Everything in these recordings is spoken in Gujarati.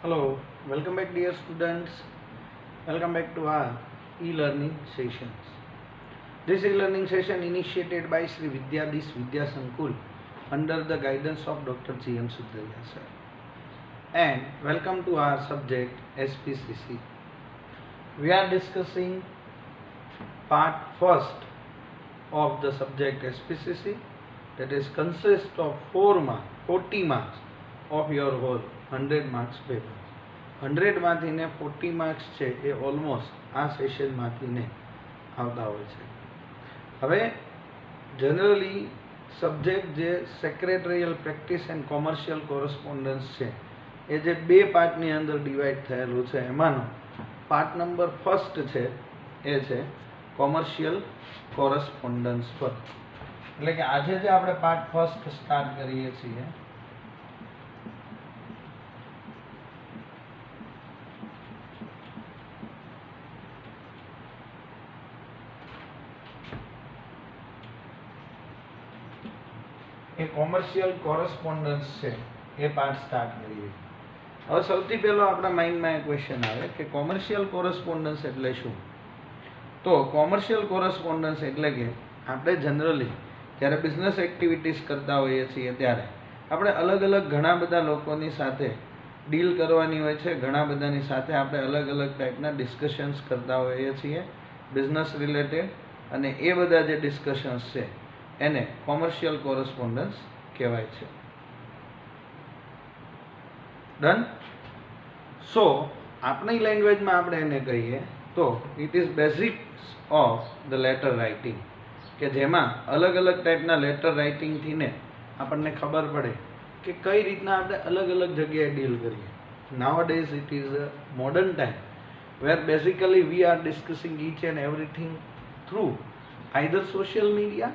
Hello, welcome back dear students. Welcome back to our e-learning sessions. This e-learning session initiated by Sri Vidyadis Vidya Sankul under the guidance of Dr. G.M. Suddariya sir. And welcome to our subject SPCC. We are discussing part first of the subject SPCC, that is consists of 40 marks of your whole 100 marks paper. 100 માંથી ને 40 માર્ક્સ છે એ ઓલમોસ્ટ આ સેશનમાંથી ને આવતા હોય છે. હવે જનરલી સબ્જેક્ટ જે secretarial practice and commercial correspondence છે એ જે બે પાર્ટની અંદર ડિવાઈડ થયેલું છે એમાંનો પાર્ટ નંબર ફર્સ્ટ છે એ છે કોમર્શિયલ કોરસ્પોન્ડન્સ પર. એટલે કે આજે જે આપણે પાર્ટ ફર્સ્ટ સ્ટાર્ટ કરીએ છીએ એ કોમર્શિયલ કોરસ્પોન્ડન્સ છે એ પાર્ટ સ્ટાર્ટ કરીએ. હવે સૌથી પહેલો આપણા માઇન્ડમાં એક ક્વેશ્ચન આવે કે કોમર્શિયલ કોરસ્પોન્ડન્સ એટલે શું? તો કોમર્શિયલ કોરસ્પોન્ડન્સ એટલે કે આપણે જનરલી જ્યારે બિઝનેસ એક્ટિવિટીઝ કરતા હોઈએ છીએ ત્યારે આપણે અલગ અલગ ઘણા બધા લોકોની સાથે ડીલ કરવાની હોય છે, ઘણા બધાની સાથે આપણે અલગ અલગ ટાઈપના ડિસ્કશન્સ કરતા હોઈએ છીએ બિઝનેસ રિલેટેડ, અને એ બધા જે ડિસ્કશન્સ છે એને કોમર્શિયલ કોરસ્પોન્ડન્સ કહેવાય છે. ડન. સો આપણી લેંગ્વેજમાં આપણે એને કહીએ તો it is basics of the letter writing, કે જેમાં અલગ અલગ ટાઈપના લેટર રાઇટિંગથી ને આપણને ખબર પડે કે કઈ રીતના આપણે અલગ અલગ જગ્યાએ ડીલ કરીએ. Nowadays it is a modern time where basically we are discussing each and everything through either social media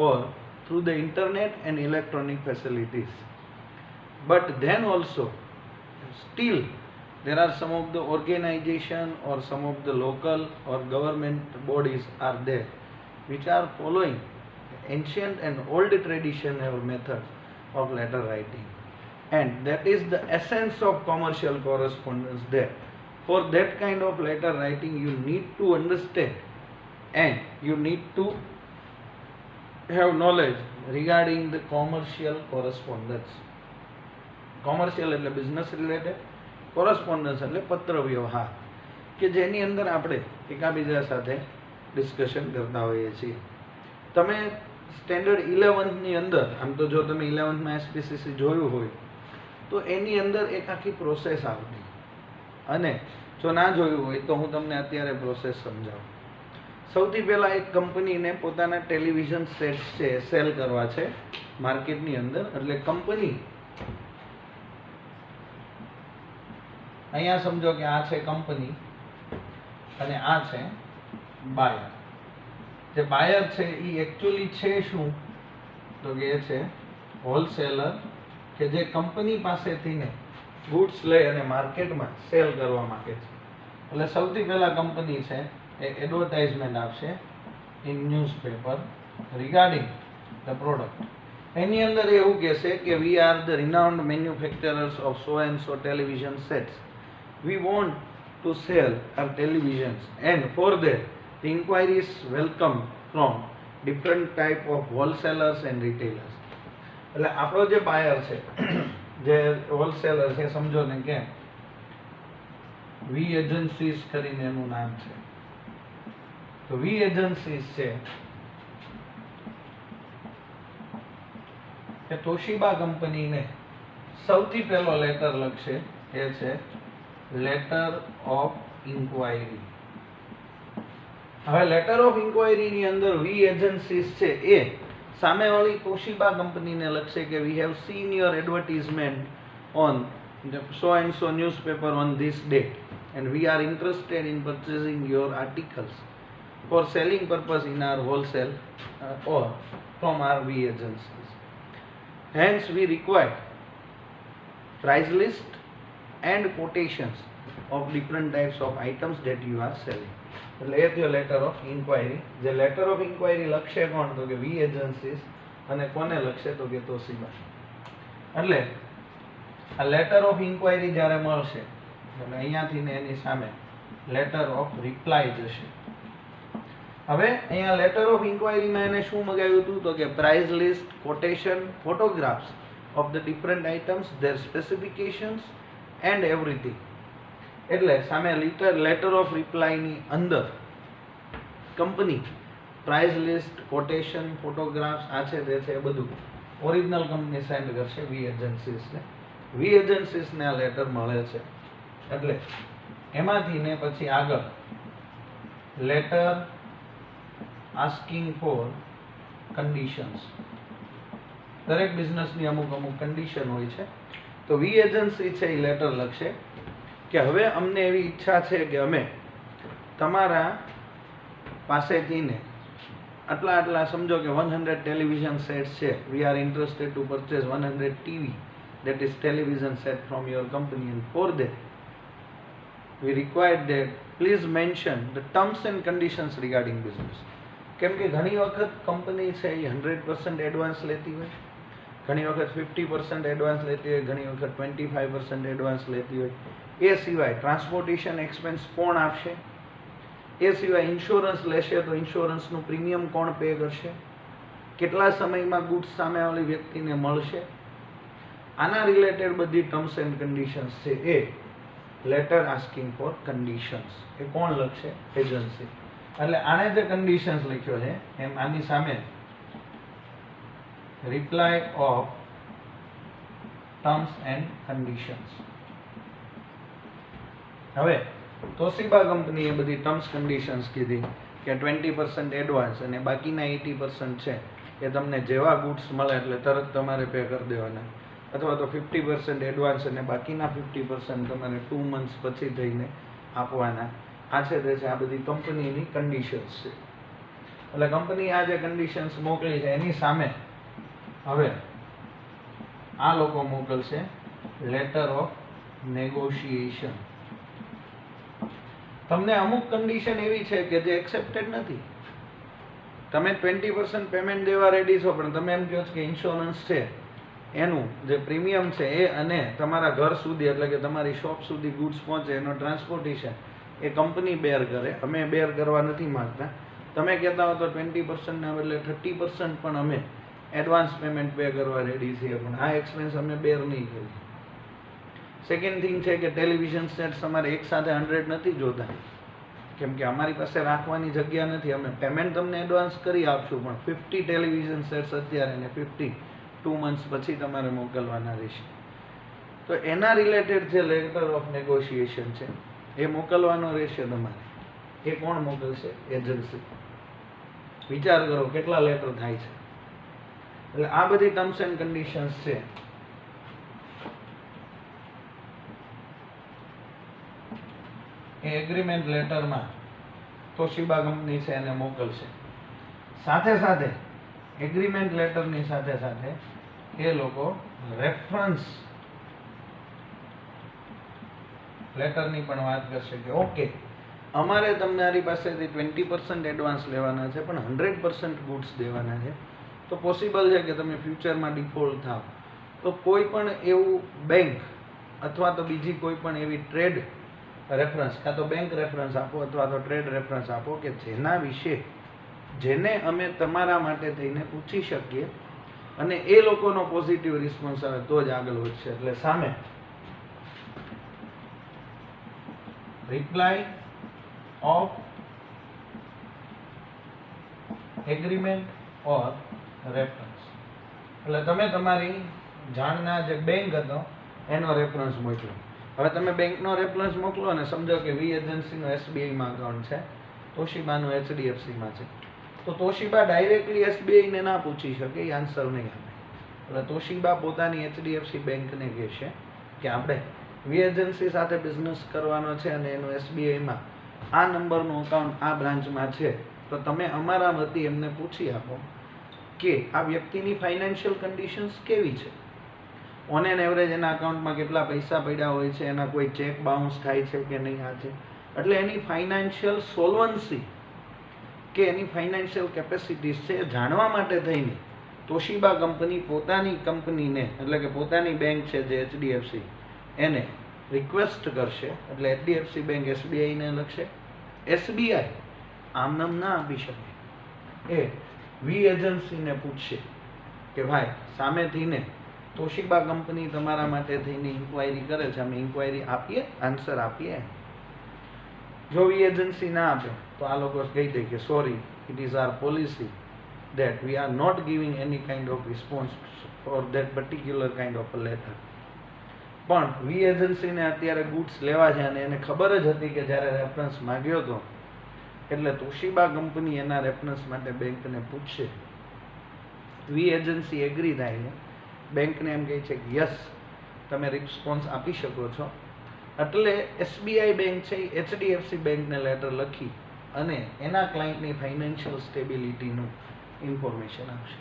or through the internet and electronic facilities. But then also still there are some of the organization or some of the local or government bodies are there which are following ancient and old tradition or method of letter writing, and that is the essence of commercial correspondence there. For that kind of letter writing you need to understand and you need to have knowledge regarding the commercial correspondence. Commercial એટલે બિઝનેસ રિલેટેડ, કોરસ્પોન્ડન્સ એટલે પત્ર વ્યવહાર, કે જેની અંદર આપણે એકાબીજા સાથે ડિસ્કશન કરતા હોઈએ છીએ. તમે સ્ટેન્ડર્ડ 11ની અંદર, આમ તો જો તમે 11માં એસપીસીસી જોયું હોય તો એની અંદર એક આખી પ્રોસેસ આવતી, અને જો ના જોયું હોય તો હું તમને અત્યારે પ્રોસેસ સમજાવું. સૌથી પહેલાં એક કંપનીને પોતાના ટેલિવિઝન સેટ્સ છે સેલ કરવા છે માર્કેટની અંદર. એટલે કંપની અહીંયા સમજો કે આ છે કંપની અને આ છે બાયર. જે બાયર છે એ એકચ્યુઅલી છે શું? તો કે એ છે હોલસેલર, કે જે કંપની પાસેથી ને ગુડ્સ લઈ અને માર્કેટમાં સેલ કરવા માંગે છે. એટલે સૌથી પહેલાં કંપની છે એક એડવર્ટાઇઝમેન્ટ આપશે in newspaper regarding the product. એની અંદર એવું કહેશે કે we are the renowned manufacturers of so and so television sets. We want to sell our televisions and for that the inquiries welcome from different type of wholesalers and retailers. એટલે આપણો જે બાયર છે, જે હોલસેલર છે, સમજો ને કે વી એજન્સીસ કરીને એનું નામ છે. તો વી એજન્સીસ છે કે તોશિબા કંપનીને સૌથી પહેલો લેટર લખશે એ છે લેટર ઓફ ઇન્ક્વાયરી. હવે લેટર ઓફ ઇન્ક્વાયરીની અંદર વી એજન્સીસ છે એ સામેવાળી તોશિબા કંપનીને લખશે કે we have seen your advertisement on so and so newspaper on this date and we are interested in purchasing your articles for selling purpose in our wholesale or from our V agencies. Hence we require price list and quotations of different types of items that you are selling. એટલે એ થયો લેટર ઓફ ઇન્ક્વાયરી. જે લેટર ઓફ ઇન્ક્વાયરી લખશે કોણ? તો કે વી એજન્સીસ. અને કોને લખશે? તો કે તોશિબા. એટલે આ લેટર ઓફ ઇન્ક્વાયરી જ્યારે મળશે એટલે અહીંયાથી ને એની સામે લેટર ઓફ રિપ્લાય જશે. હવે અહીંયા લેટર ઓફ ઇન્ક્વાયરીમાં એને શું મગાવ્યું હતું તો કે price list, quotation, photographs of the different items, there specifications and everything. એટલે સામે લેટર ઓફ રિપ્લાયની અંદર company price list, quotation, photographs આ છે તે છે એ બધું ઓરિજિનલ કંપની સેન્ડ કરશે વી એજન્સીસને. વી એજન્સીસને આ લેટર મળે છે એટલે એમાંથી ને પછી આગળ લેટર આસ્કિંગ ફોર કન્ડિશન્સ. દરેક બિઝનેસની અમુક કન્ડિશન હોય છે. તો વી એજન્સી છે એ લેટર લખશે કે હવે અમને એવી ઈચ્છા છે કે અમે તમારા પાસેથી ને આટલા સમજો કે 100 ટેલિવિઝન સેટ્સ છે. We are interested to purchase 100 TV that is television set from your company, and for that we require that please mention the terms and conditions regarding business. કેમ કે ઘણી વખત કંપની છે એ 100% એડવાન્સ લેતી હોય, ઘણી વખત 50% એડવાન્સ લેતી હોય, ઘણી વખત 25% એડવાન્સ લેતી હોય. એ સિવાય ટ્રાન્સપોર્ટેશન એક્સપેન્સ કોણ આપશે, એ સિવાય ઇન્સ્યોરન્સ લેશે તો ઇન્સ્યોરન્સનું પ્રીમિયમ કોણ પે કરશે, કેટલા સમયમાં ગુડ્સ સામેવાળી વ્યક્તિને મળશે, આના રિલેટેડ બધી ટર્મ્સ એન્ડ કન્ડિશન્સ છે a letter asking for conditions એ કોણ લખશે? એજન્સી. એટલે આને જે કન્ડિશન્સ લખ્યો છે એમ આની સામે reply of terms and conditions. હવે તોશિબા કંપનીએ બધી ટર્મ્સ કન્ડિશન્સ કીધી કે 20% એડવાન્સ અને બાકીના 80% છે એ તમને જેવા ગુડ્સ મળે એટલે તરત તમારે પે કરી દેવાના, અથવા તો 50% એડવાન્સ અને બાકીના 50% તમારે 2 months પછી થઈને આપવાના. આ છે તે છે આ બધી કંપનીની કન્ડિશન્સ છે. એટલે કંપની આ જે કન્ડિશન્સ મોકલી છે એની સામે હવે આ લોકો મોકલશે લેટર ઓફ નેગોશિએશન. તમને અમુક કન્ડિશન એવી છે કે જે એક્સેપ્ટેડ નથી. તમે 20% પેમેન્ટ દેવા રેડી છો પણ તમે એમ કહો છો કે ઇન્સ્યોરન્સ છે એનું જે પ્રીમિયમ છે એ અને તમારા ઘર સુધી એટલે કે તમારી શોપ સુધી ગુડ્સ પહોંચે એનો ટ્રાન્સપોર્ટેશન એ કંપની બેર કરે, અમે બેર કરવા નથી માંગતા. તમે કહેતા હો તો 20%ના બદલે 30% પણ અમે એડવાન્સ પેમેન્ટ પે કરવા રેડી છીએ, પણ આ એક્સપેન્સ અમે બેર નહીં કરીએ. સેકન્ડ થિંગ છે કે ટેલિવિઝન સેટ્સ અમારે એકસાથે 100 નથી જોતા, કેમ કે અમારી પાસે રાખવાની જગ્યા નથી. અમે પેમેન્ટ તમને એડવાન્સ કરી આપશું પણ 50 ટેલિવિઝન સેટ્સ અત્યારે ને 50 2 months પછી તમારે મોકલવાના રહેશે. તો એના રિલેટેડ જે લેટર ઓફ નેગોશિએશન છે એ મોકલવાનો રહેશે તમારે. એ કોણ મોકલશે? એજન્સી. વિચાર કરો કેટલા લેટર થાય છે. એટલે આ બધી ટર્મ્સ એન્ડ કન્ડિશન્સ છે એ એગ્રીમેન્ટ લેટરમાં તોશિબા કંપની છે એને મોકલશે. સાથે સાથે એગ્રીમેન્ટ લેટરની સાથે સાથે એ લોકો રેફરન્સ લેટરની પણ વાત કરશે કે ઓકે અમારે તમારી પાસેથી 20% એડવાન્સ લેવાના છે પણ 100% ગુડ્સ દેવાના છે. તો પોસિબલ છે કે તમે ફ્યુચરમાં ડિફોલ્ટ થાવ તો કોઈ પણ એવું બેંક અથવા તો બીજી કોઈ પણ એવી ટ્રેડ રેફરન્સ કાં તો બેંક રેફરન્સ આપો અથવા તો ટ્રેડ રેફરન્સ આપો કે જેના વિશે જેને અમે તમારા માટે થઈને પૂછી શકીએ અને એ લોકોનો પોઝિટિવ રિસ્પોન્સ આવે તો જ આગળ વધશે. એટલે સામે reply of agreement or reference. એટલે તમે તમારી જાણના જે બેંક હતો એનો રેફરન્સ મોકલો. હવે તમે બેંકનો રેફરન્સ મોકલો અને સમજો કે વી એજન્સીનો એસબીઆઈમાં અકાઉન્ટ છે, તોશિબાનું એચડીએફસીમાં છે, તો તોશિબા ડાયરેક્ટલી એસબીઆઈને ના પૂછી શકે, એ આન્સર નહીં આપે. એટલે તોશિબા પોતાની એચડીએફસી બેંકને કહેશે કે આપણે વી એજન્સી સાથે બિઝનેસ કરવાનો છે અને એનું એસબીઆઈમાં આ નંબરનું અકાઉન્ટ આ બ્રાન્ચમાં છે, તો તમે અમારા વતી એમને પૂછી આપો કે આ વ્યક્તિની ફાઇનાન્શિયલ કન્ડિશન્સ કેવી છે, ઓન એન એવરેજ એના અકાઉન્ટમાં કેટલા પૈસા પડ્યા હોય છે, એના કોઈ ચેક બાઉન્સ થાય છે કે નહીં આ છે. એટલે એની ફાઇનાન્શિયલ સોલ્વન્સી કે એની ફાઇનાન્શિયલ કેપેસિટીઝ છે એ જાણવા માટે થઈને તોશિબા કંપની પોતાની કંપનીને એટલે કે પોતાની બેંક છે જે એચડીએફસી એને રિક્વેસ્ટ કરશે, એટલે એચડીએફસી બેંક એસબીઆઈને લખશે. એસબીઆઈ આમનામ ના આપી શકે, એ વી એજન્સીને પૂછશે કે ભાઈ સામેથી ને તોશિબા કંપની તમારા માટે થઈને ઇન્ક્વાયરી કરે છે, અમે ઇન્ક્વાયરી આપીએ, આન્સર આપીએ. જો વી એજન્સી ના આપે તો આ લોકો કહી દે કે sorry, it is our policy that we are not giving any kind of response for that particular kind of a letter. પણ વી એજન્સીને અત્યારે ગુડ્સ લેવા છે અને એને ખબર જ હતી કે જ્યારે રેફરન્સ માંગ્યો હતો એટલે તોશિબા કંપની એના રેફરન્સ માટે બેંકને પૂછશે. વી એજન્સી એગ્રી થાય છે, બેંકને એમ કહે છે કે યસ તમે રિસ્પોન્સ આપી શકો છો. એટલે એસબીઆઈ બેંક છે એ એચડીએફસી બેંકને લેટર લખી અને એના ક્લાયન્ટની ફાઇનાન્શિયલ સ્ટેબિલિટીનું ઇન્ફોર્મેશન આપશે.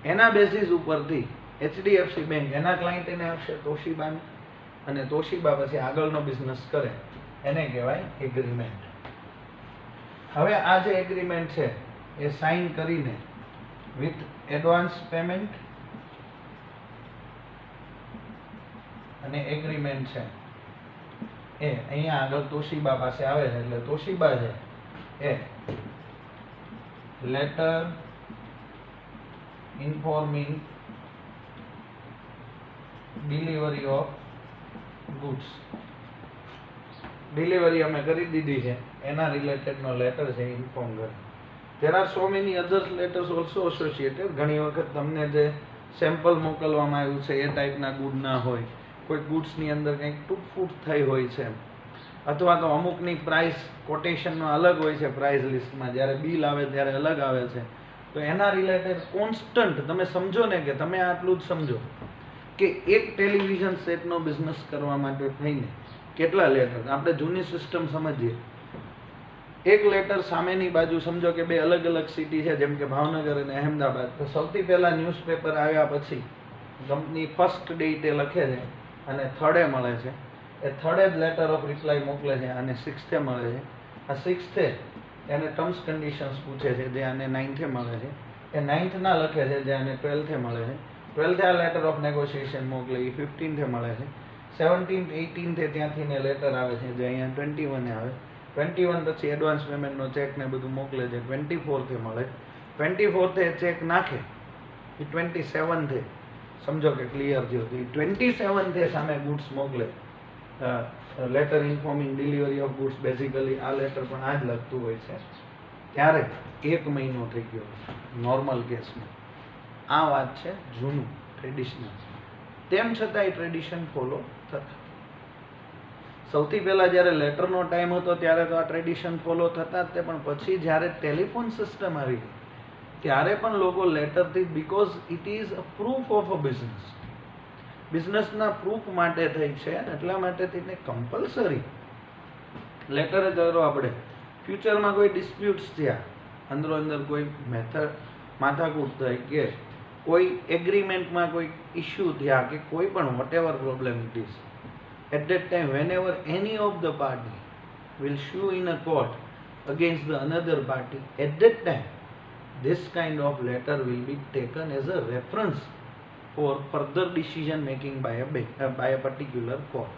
એના બેસિસ ઉપરથી એચડીએફસી બેંક એના ક્લાયન્ટને આપશે તોશિબાને, અને તોશિબા પછી આગળનો બિઝનેસ કરે એને કહેવાય એગ્રીમેન્ટ. હવે આ જે એગ્રીમેન્ટ છે એ સાઇન કરીને વિથ એડવાન્સ પેમેન્ટ અને એગ્રીમેન્ટ છે એ અહીંયા આગળ તોશિબા પાસે આવે છે. એટલે તોશિબા છે a letter informing delivery of goods, delivery અમે કરી દીધી છે એના રિલેટેડનો લેટર છે ઇન્ફોર્મ કરે. there are so many other letters also associated. ઘણી વખત તમને જે સેમ્પલ મોકલવામાં આવ્યું છે એ ટાઈપના ગુડ ના હોય, કોઈ ગુડ્સની અંદર કંઈક તૂટફૂટ થઈ હોય છે, અથવા તો અમુકની પ્રાઇસ કોટેશનમાં અલગ હોય છે, પ્રાઇસ લિસ્ટમાં જ્યારે બિલ આવે ત્યારે અલગ આવે છે. તો એના રિલેટેડ કોન્સ્ટન્ટ તમે સમજો ને કે તમે આટલું જ સમજો કે એક ટેલિવિઝન સેટનો બિઝનેસ કરવા માટે થઈને કેટલા લેટર. આપણે જૂની સિસ્ટમ સમજીએ, એક લેટર સામેની બાજુ સમજો કે બે અલગ અલગ સિટી છે જેમ કે ભાવનગર અને અહેમદાબાદ, તો સૌથી પહેલાં ન્યૂઝપેપર આવ્યા પછી કંપની ફર્સ્ટ ડેટે લખે છે અને થર્ડે મળે છે, એ થર્ડે જ લેટર ઓફ રિપ્લાય મોકલે છે અને સિક્સ્થે મળે છે. આ સિક્સ્થે એને ટર્મ્સ કન્ડિશન્સ પૂછે છે જે આને નાઇન્થે મળે છે, એ નાઇન્થના લખે છે જે આને 12થે મળે છે, 12થે આ લેટર ઓફ નેગોશિએશન મોકલે એ 15થે મળે છે, 17th 18થે ત્યાંથી ને લેટર આવે છે જે અહીંયા 21 આવે, 21 પછી એડવાન્સ પેમેન્ટનો ચેક ને બધું મોકલે છે, 24થે મળે, 24થે ચેક નાખે એ 27થે સમજો કે ક્લિયર થયો, તો એ 27થે સામે ગુડ્સ મોકલે. Letter informing delivery of goods, basically આ લેટર પણ આ જ લખતું હોય છે. ત્યારે 1 મહિનો થઈ ગયો નોર્મલ કેસમાં. આ વાત છે જૂનું ટ્રેડિશનલ. તેમ છતાંય ટ્રેડિશન ફોલો થતા. સૌથી પહેલાં જ્યારે લેટરનો ટાઈમ હતો ત્યારે તો આ ટ્રેડિશન ફોલો થતા જ તે, પણ પછી જ્યારે ટેલિફોન સિસ્ટમ આવી ગઈ ત્યારે પણ લોકો લેટરથી, because it is a proof of a business, બિઝનેસના પ્રૂફ માટે થઈ છે, એટલા માટે તેને કમ્પલસરી લેટર જ કરો. આપણે ફ્યુચરમાં કોઈ ડિસ્પ્યુટ્સ થયા, અંદરો અંદર કોઈ મેથડ માથાકૂટ થઈ કે કોઈ એગ્રીમેન્ટમાં કોઈ ઇસ્યુ થયા કે કોઈ પણ whatever problem it is, at that time whenever any of the party will sue in a court against the another party, at that time this kind of letter will be taken as a reference for further decision making by a particular court.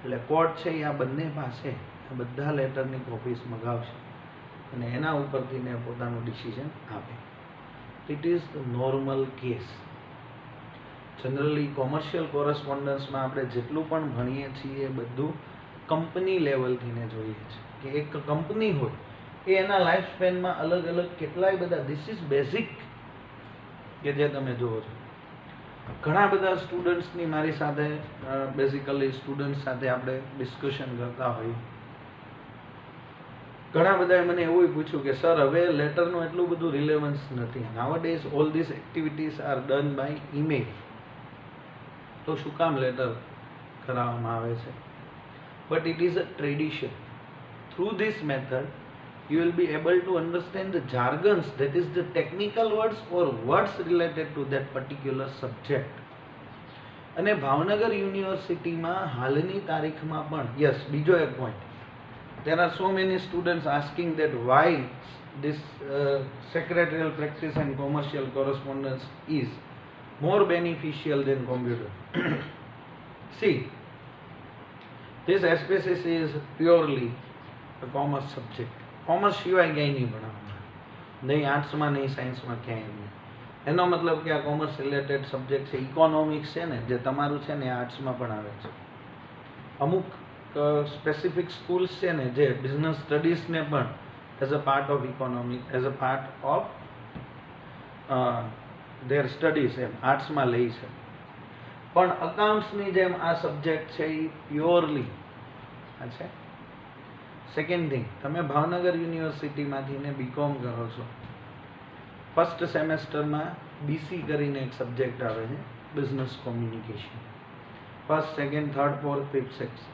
એટલે કોર્ટ છે એ આ બંને પાસે આ બધા લેટરની કોપીસ મગાવશે અને એના ઉપરથી ને પોતાનું ડિસિઝન આપે. It is the normal case. Generally commercial કોરસ્પોન્ડન્સમાં આપણે જેટલું પણ ભણીએ છીએ એ બધું કંપની લેવલથીને જોઈએ છે કે એક કંપની હોય એ એના લાઈફ સ્પેનમાં અલગ અલગ કેટલાય બધા, ધીસ ઇઝ બેઝિક કે જે તમે જુઓ છો. ઘણા બધા સ્ટુડન્ટ્સની મારી સાથે બેઝિકલી સ્ટુડન્ટ સાથે આપણે ડિસ્કશન કરતા હોઈએ. ઘણા બધાએ મને એવું પૂછ્યું કે સર હવે લેટરનું એટલું બધું રિલેવન્સ નથી, nowadays all this activities are done by email, તો શું કામ લેટર કરાવવામાં આવે છે? But it is a tradition. Through this method you will be able to understand the jargons, that is the technical words or words related to that particular subject. અને ભાવનગર યુનિવર્સિટીમાં હાલની તારીખમાં પણ યસ બીજો એક point, there are so many students asking that why this secretarial practice and commercial correspondence is more beneficial than computer? See, this SPCC is purely a commerce subject. Commerce સિવાય ક્યાંય નહીં ભણાવવામાં, નહીં આર્ટ્સમાં નહીં સાયન્સમાં ક્યાંય નહીં. એનો મતલબ કે આ કોમર્સ રિલેટેડ સબ્જેક્ટ છે. ઇકોનોમિક્સ છે ને જે તમારું છે ને આર્ટ્સમાં પણ આવે છે. અમુક સ્પેસિફિક સ્કૂલ્સ છે ને જે બિઝનેસ સ્ટડીઝને પણ as a part of economic, as a part of their studies એમ આર્ટ્સમાં લે છે. પણ અકાઉન્ટ્સની જેમ આ સબ્જેક્ટ છે એ પ્યોરલી આ છે. સેકન્ડ થિંગ, તમે ભાવનગર યુનિવર્સિટીમાંથી ને બીકોમ કરો છો, ફર્સ્ટ સેમેસ્ટરમાં બીસી કરીને એક સબ્જેક્ટ આવે છે, business communication. First, second, third, fourth, fifth, six,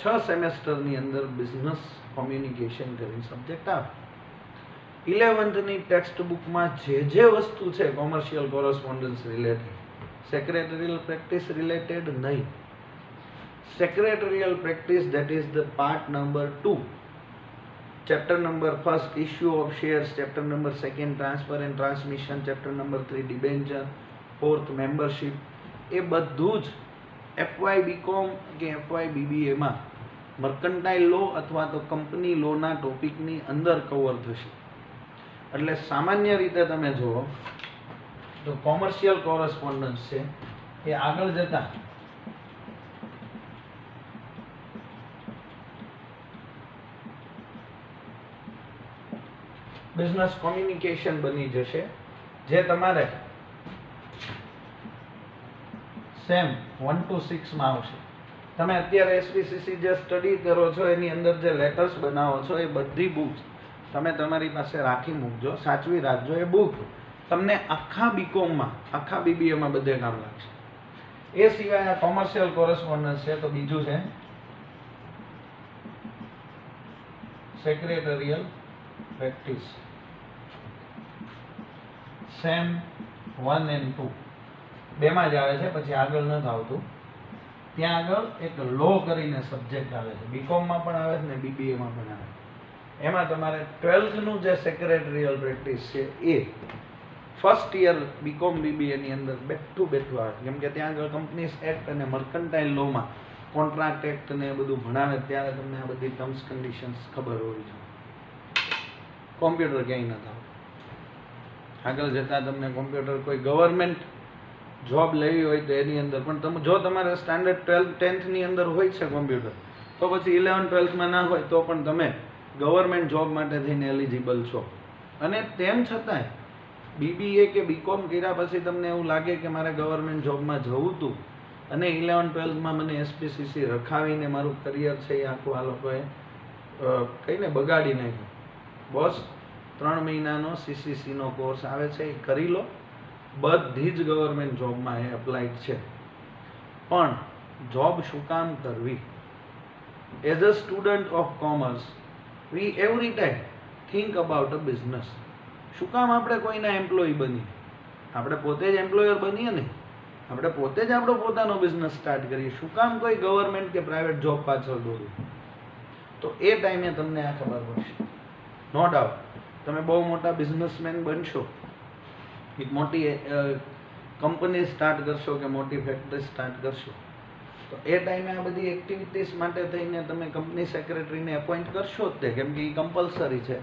છ સેમેસ્ટરની અંદર બિઝનેસ કોમ્યુનિકેશન કરીને સબ્જેક્ટ આવે. 11th ટેક્સ્ટ બુકમાં જે વસ્તુ છે commercial correspondence related, secretarial practice related નહીં. Secretarial practice, that is the part number 2, chapter number 1 issue of shares, chapter number 2 transfer and transmission, chapter number 3 debenture, 4th membership, એ બધું જ FY BCom કે FY BBA માં મર્કન્ટાઇલ લો અથવા તો કંપની લોના ટોપિકની અંદર કવર થશે. એટલે સામાન્ય રીતે તમે જુઓ તો કોમર્શિયલ કોરસ્પોન્ડન્સ છે એ આગળ જતા બિઝનેસ કોમ્યુનિકેશન બની જશે, જે તમારે સેમ 1 to 6 માં આવશે. તમે અત્યારે એસપીસીસી જે સ્ટડી કરો છો એની અંદર જે લેટર્સ બનાવો છો એ બધી બુક્સ તમે તમારી પાસે રાખી મૂકજો, સાચવી રાખજો. એ બુક તમને આખા બીકોમમાં, આખા બીબીએમાં બધે કામ લાગશે. એ સિવાય આ કોમર્શિયલ કોરસ્પોન્ડન્સ છે તો બીજું છે સેક્રેટરીયલ પ્રેક્ટિસ, સેમ 1 and 2 બેમાં જ આવે છે, પછી આગળ નથી આવતું. ત્યાં આગળ એક લો કરીને સબ્જેક્ટ આવે છે, બીકોમમાં પણ આવે છે ને બીબીએમાં પણ આવે. એમાં તમારે 12th નું જે સેક્રેટરીયલ પ્રેક્ટિસ છે એ ફર્સ્ટ યર બીકોમ બીબીએ ની અંદર બેઠું આવે, કેમ કે ત્યાં આગળ કંપનીઝ એક્ટ અને મર્કન્ટાઇલ લોમાં કોન્ટ્રાક્ટ એક્ટ ને એ બધું ભણાવે, ત્યારે તમને આ બધી ટર્મ્સ કન્ડિશન્સ ખબર હોવી જોઈએ. કોમ્પ્યુટર ક્યાંય નથી આવતું. આગળ જતાં તમને કોમ્પ્યુટર કોઈ ગવર્મેન્ટ જોબ લેવી હોય તો એની અંદર પણ તમે જો તમારે સ્ટાન્ડર્ડ 12th 10th ની અંદર હોય છે કોમ્પ્યુટર, તો પછી 11th 12th માં ના હોય તો પણ તમે ગવર્મેન્ટ જોબ માટે થઈને એલિજિબલ છો. અને તેમ છતાંય બીબીએ કે બીકોમ કર્યા પછી તમને એવું લાગે કે મારે ગવર્મેન્ટ જોબમાં જવું હતું અને 11th 12th માં મને એસપીસીસી રખાવીને મારું કરિયર છે એ આખું આ લોકોએ કહીને બગાડી નાખ્યું. બોસ 3 મહિનાનો સીસીસીનો કોર્સ આવે છે, એ કરી લો. બધી જ ગવર્મેન્ટ જોબમાં એ એપ્લાઇડ છે. પણ જોબ શું કામ કરવી? As a student of commerce we every time think about a business. શું કામ આપણે કોઈના એમ્પ્લોય બનીએ? આપણે પોતે જ એમ્પ્લોયર બનીએ ને, આપણે પોતે જ આપણો પોતાનો બિઝનેસ સ્ટાર્ટ કરીએ. શું કામ કોઈ ગવર્મેન્ટ કે પ્રાઇવેટ જોબ પાછળ દોડવું? તો એ ટાઈમે તમને આ ખબર પડશે. નો ડાઉટ તમે બહુ મોટા બિઝનેસમેન બનશો, એક મોટી કંપની સ્ટાર્ટ કરશો કે મોટી ફેક્ટરી સ્ટાર્ટ કરશો, તો એ ટાઈમે આ બધી એક્ટિવિટીઝ માટે થઈને તમે કંપની સેક્રેટરીને એપોઇન્ટ કરશો જ તે, કેમ કે એ કમ્પલસરી છે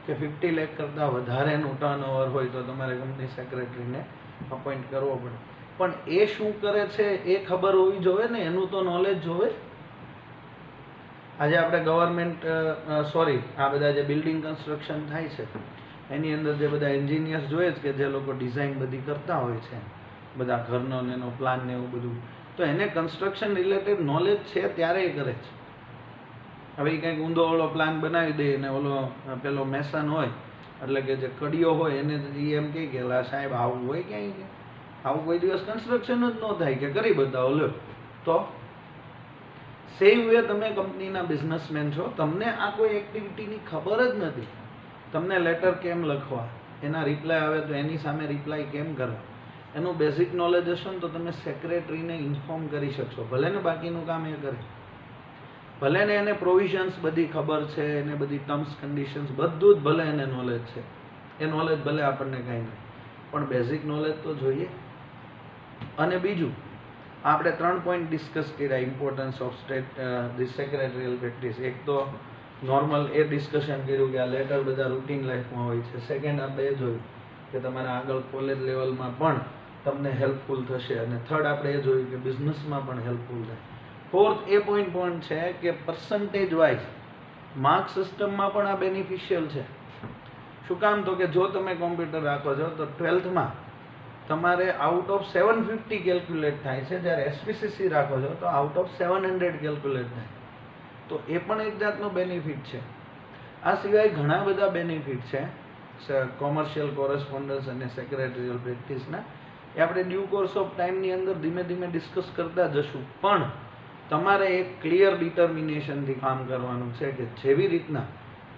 કે 50 લાખ કરતાં વધારેનું ટર્નઓવર હોય તો તમારે કંપની સેક્રેટરીને અપોઇન્ટ કરવો પડે. પણ એ શું કરે છે એ ખબર હોવી જોઈએ ને, એનું તો નોલેજ જોવે. આજે આપણે ગવર્મેન્ટ આ બધા જે બિલ્ડિંગ કન્સ્ટ્રક્શન થાય છે એની અંદર જે બધા એન્જિનિયર્સ જોઈએ છે કે જે લોકો ડિઝાઇન બધી કરતા હોય છે, બધા ઘરનો ને એનો પ્લાન ને એવું બધું, તો એને કન્સ્ટ્રક્શન રિલેટેડ નોલેજ છે ત્યારે એ કરે છે. હવે એ કંઈક ઊંધો ઓલો પ્લાન બનાવી દે ને ઓલો પેલો મેસન હોય એટલે કે જે કડીઓ હોય એને એમ કહે કે સાહેબ આવું હોય ક્યાંય, કે આવું કોઈ દિવસ કન્સ્ટ્રક્શન જ ન થાય, કે કરી બતાવો લ્યો. તો સેમ વે તમે કંપનીના બિઝનેસમેન છો, તમને આ કોઈ એક્ટિવિટીની ખબર જ નથી. તમને લેટર કેમ લખવા, એના રિપ્લાય આવે તો એની સામે રિપ્લાય કેમ કરવા, એનું બેઝિક નોલેજ હશે ને તો તમે સેક્રેટરીને ઇન્ફોર્મ કરી શકશો, ભલે ને બાકીનું કામ એ કરે. ભલે ને એને પ્રોવિઝન્સ બધી ખબર છે, એને બધી ટર્મ્સ કન્ડિશન્સ બધું જ ભલે એને નોલેજ છે, એ નોલેજ ભલે આપણને કાંઈ નહીં, પણ બેઝિક નોલેજ તો જોઈએ. અને બીજું આપણે 3 પોઈન્ટ ડિસ્કસ કર્યા importance of the secretarial practice. એક તો નોર્મલ એ ડિસ્કશન કર્યું કે આ લેટર બધા રૂટીન લાઈફમાં હોય છે. સેકન્ડ આપણે એ જોયું કે તમારા આગળ કોલેજ લેવલમાં પણ તમને હેલ્પફુલ થશે. અને થર્ડ આપણે એ જોયું કે બિઝનેસમાં પણ હેલ્પફુલ થાય. ફોર્થ એ પોઈન્ટ છે કે પર્સન્ટેજ વાઇઝ માર્ક સિસ્ટમમાં પણ આ બેનિફિશિયલ છે. શું કામ? તો કે જો તમે કોમ્પ્યુટર રાખો છો તો 12થમાં તમારે આઉટ ઓફ 750 કેલ્ક્યુલેટ થાય છે, જ્યારે એસપીસીસી રાખો છો તો આઉટ ઓફ 700 કેલ્ક્યુલેટ થાય. તો એ પણ એક જાતનો બેનિફિટ છે. આ સિવાય ઘણા બધા બેનિફિટ છે કોમર્શિયલ કોરસ્પોન્ડન્સ અને સેક્રેટરીયલ પ્રેક્ટિસના. એ આપણે ડ્યુ કોર્સ ઓફ ટાઈમની અંદર ધીમે ધીમે ડિસ્કસ કરતા જશું. પણ તમારે એક ક્લિયર ડિટર્મિનેશનથી કામ કરવાનું છે કે જેવી રીતના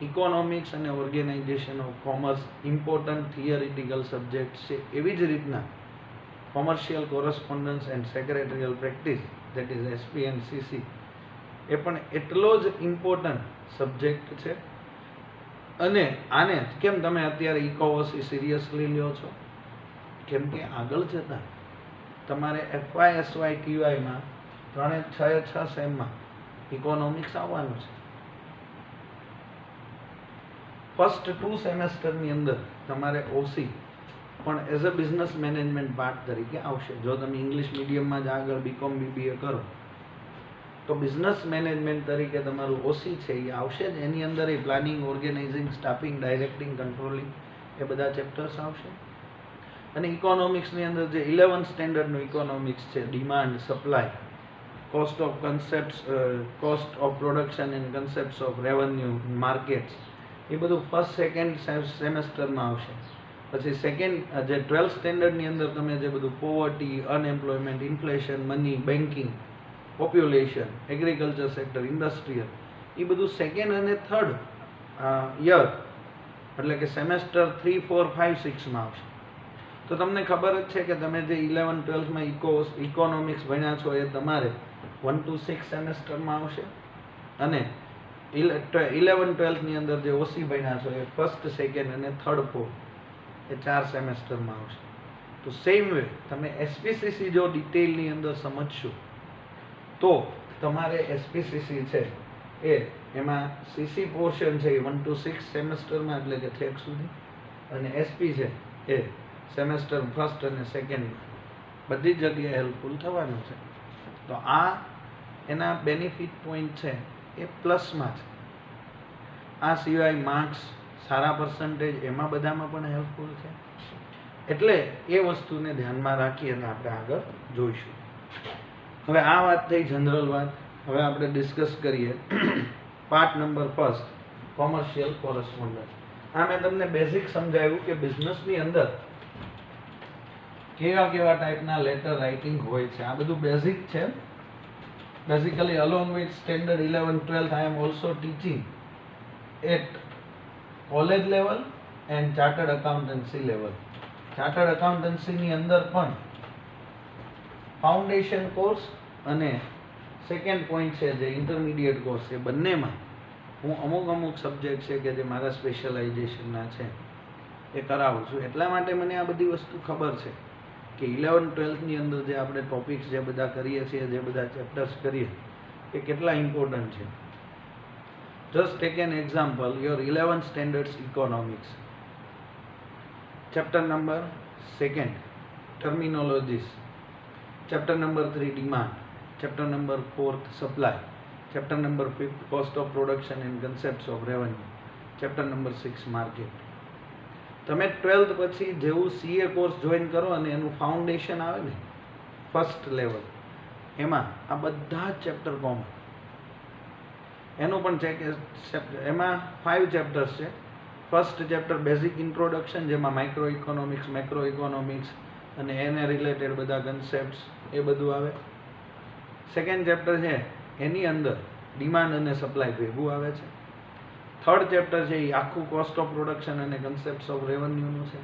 ઇકોનોમિક્સ અને organization of commerce important theoretical subject છે, એવી જ રીતના commercial correspondence and secretarial practice that is SP and CC એ પણ એટલો જ ઇમ્પોર્ટન્ટ સબ્જેક્ટ છે. અને આને કેમ તમે અત્યારે ઇકોવોસી સિરિયસલી લ્યો છો? કેમ કે આગળ જતા તમારે એફવાય એસવાય ટીવાયમાં 6 સેમમાં ઇકોનોમિક્સ આવવાનું છે. ફર્સ્ટ 2 સેમેસ્ટરની અંદર તમારે ઓસી પણ એઝ અ બિઝનેસ મેનેજમેન્ટ પાર્ટ તરીકે આવશે. જો તમે ઇંગ્લિશ મીડિયમમાં જ આગળ બીકોમ બીબીએ કરો તો બિઝનેસ મેનેજમેન્ટ તરીકે તમારું ઓસી છે એ આવશે જ. એની અંદર એ planning, organizing, staffing, directing, controlling એ બધા ચેપ્ટર્સ આવશે. અને ઇકોનોમિક્સની અંદર જે 11th સ્ટેન્ડર્ડનું ઇકોનોમિક્સ છે, demand, supply, cost of concepts, cost of production and concepts of revenue, markets, એ બધું ફર્સ્ટ સેકન્ડ સેમેસ્ટરમાં આવશે. પછી સેકન્ડ જે 12th સ્ટેન્ડર્ડની અંદર તમે જે બધું poverty, unemployment, inflation, money, banking, population, agriculture sector, industrial, એ બધું સેકન્ડ અને થર્ડ યર એટલે કે સેમેસ્ટર 3, 4, 5, 6માં આવશે. તો તમને ખબર જ છે કે તમે જે 11, 12માં ઇકોનોમિક્સ ભણ્યા છો એ તમારે 1 to 6 સેમેસ્ટરમાં આવશે. અને 11, 12ની અંદર જે ઓસી ભણ્યા છો એ ફર્સ્ટ, સેકન્ડ અને થર્ડ, ફોર્થ એ 4 સેમેસ્ટરમાં આવશે. તો સેમ વે તમે એસપીસીસી જો ડિટેલની અંદર સમજશો તો તમારે એસપીસીસી છે એમાં સીસી પોર્શન છે એ 1 to 6 સેમેસ્ટરમાં એટલે કે 6 સુધી, અને એસપી છે એ સેમેસ્ટર ફર્સ્ટ અને સેકન્ડમાં બધી જગ્યાએ હેલ્પફુલ થવાનું છે. તો આ એના બેનિફિટ પોઈન્ટ છે એ પ્લસમાં છે. આ સિવાય માર્ક્સ, સારા પર્સન્ટેજ એમાં બધામાં પણ હેલ્પફુલ છે. એટલે એ વસ્તુને ધ્યાનમાં રાખી અને આપણે આગળ જોઈશું. હવે આ વાત થઈ જનરલ વાત. હવે આપણે ડિસ્કસ કરીએ part number first, commercial correspondence. આ મેં તમને બેઝિક સમજાવ્યું કે બિઝનેસની અંદર કેવા કેવા ટાઈપના લેટર રાઇટિંગ હોય છે. આ બધું બેઝિક છે. Basically along with standard 11, 12 I am also teaching at college level and chartered accountancy level. Chartered એકાઉન્ટન્સીની અંદર પણ ફાઉન્ડેશન કોર્સ અને સેકન્ડ પોઈન્ટ છે જે ઇન્ટરમીડિયેટ કોર્સ છે, બંનેમાં હું અમુક સબ્જેક્ટ છે કે જે મારા સ્પેશિયલાઇઝેશનના છે એ કરાવું છું. એટલા માટે મને આ બધી વસ્તુ ખબર છે કે 11, 12ની અંદર જે આપણે ટોપિક્સ જે બધા કરીએ છીએ, જે બધા ચેપ્ટર્સ કરીએ એ કેટલા ઇમ્પોર્ટન્ટ છે. Just take an example, your 11th standards economics, chapter number 2 terminologies, chapter number 3 demand, chapter number 4 supply, chapter number 5 cost of production and concepts of revenue, chapter number 6 market. તમે 12th પછી જેવું સીએ કોર્સ જોઈન કરો અને એનું ફાઉન્ડેશન આવે ને ફર્સ્ટ લેવલ, એમાં આ બધા જ ચેપ્ટર કોમન. એનું પણ છે કે એમાં 5 ચેપ્ટર્સ છે. ફર્સ્ટ ચેપ્ટર બેઝિક ઇન્ટ્રોડક્શન, જેમાં માઇક્રો ઇકોનોમિક્સ, મેક્રો ઇકોનોમિક્સ અને એને રિલેટેડ બધા કન્સેપ્ટ્સ એ બધું આવે. સેકન્ડ ચેપ્ટર છે એની અંદર ડિમાન્ડ અને સપ્લાય ભેગું આવે છે. થર્ડ ચેપ્ટર છે એ આખું કોસ્ટ ઓફ પ્રોડક્શન અને કન્સેપ્ટ્સ ઓફ રેવન્યુનું છે.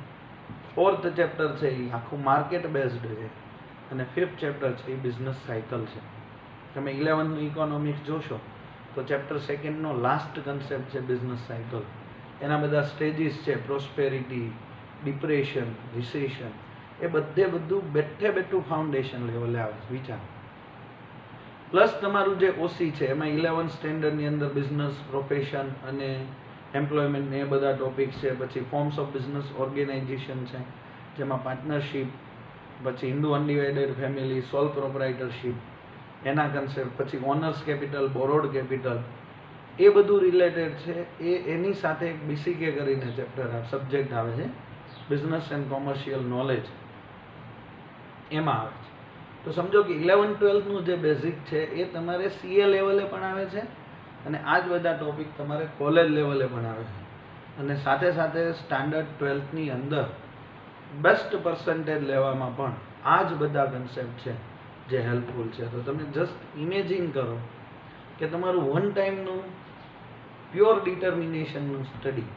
ફોર્થ ચેપ્ટર છે એ આખું માર્કેટ બેઝડ છે. અને ફિફ્થ ચેપ્ટર છે એ બિઝનેસ સાયકલ છે. તમે 11નું ઇકોનોમિક્સ જોશો તો તો ચેપ્ટર સેકન્ડનો લાસ્ટ કન્સેપ્ટ છે બિઝનેસ સાયકલ. એના બધા સ્ટેજીસ છે, પ્રોસ્પેરિટી, ડિપ્રેશન, રિસેશન, એ બધું બેઠું ફાઉન્ડેશન લેવલે આવે છે. વિચાર પ્લસ તમારું જે ઓસી છે એમાં 11th સ્ટેન્ડર્ડની અંદર બિઝનેસ, પ્રોફેશન અને એમ્પ્લોયમેન્ટ એ બધા ટોપિક છે. પછી ફોર્મ્સ ઓફ બિઝનેસ ઓર્ગેનાઇઝેશન છે, જેમાં પાર્ટનરશિપ, પછી હિન્દુ અનડિવાઇડેડ ફેમિલી, સોલ પ્રોપરાઇટરશિપ, એના કન્સેપ્ટ, પછી ઓનર્સ કેપિટલ, બોરોડ કેપિટલ, એ બધું રિલેટેડ છે. એની સાથે એક બીસીકે કરીને ચેપ્ટર સબ્જેક્ટ આવે છે, બિઝનેસ એન્ડ કોમર્શિયલ નોલેજ, એમાં આવે છે. તો સમજો કે 11th-12thનું જે બેઝિક છે એ તમારે સીએ લેવલે પણ આવે છે અને આ જ બધા ટોપિક તમારે કોલેજ લેવલે પણ આવે છે. અને સાથે સાથે સ્ટાન્ડર્ડ 12thની અંદર બેસ્ટ પર્સન્ટેજ લેવામાં પણ આ જ બધા કન્સેપ્ટ છે જે હેલ્પફુલ છે. તો તમે જસ્ટ ઇમેજિન કરો કે તમારું વન ટાઈમનું પ્યોર ડિટર્મિનેશનનું સ્ટડી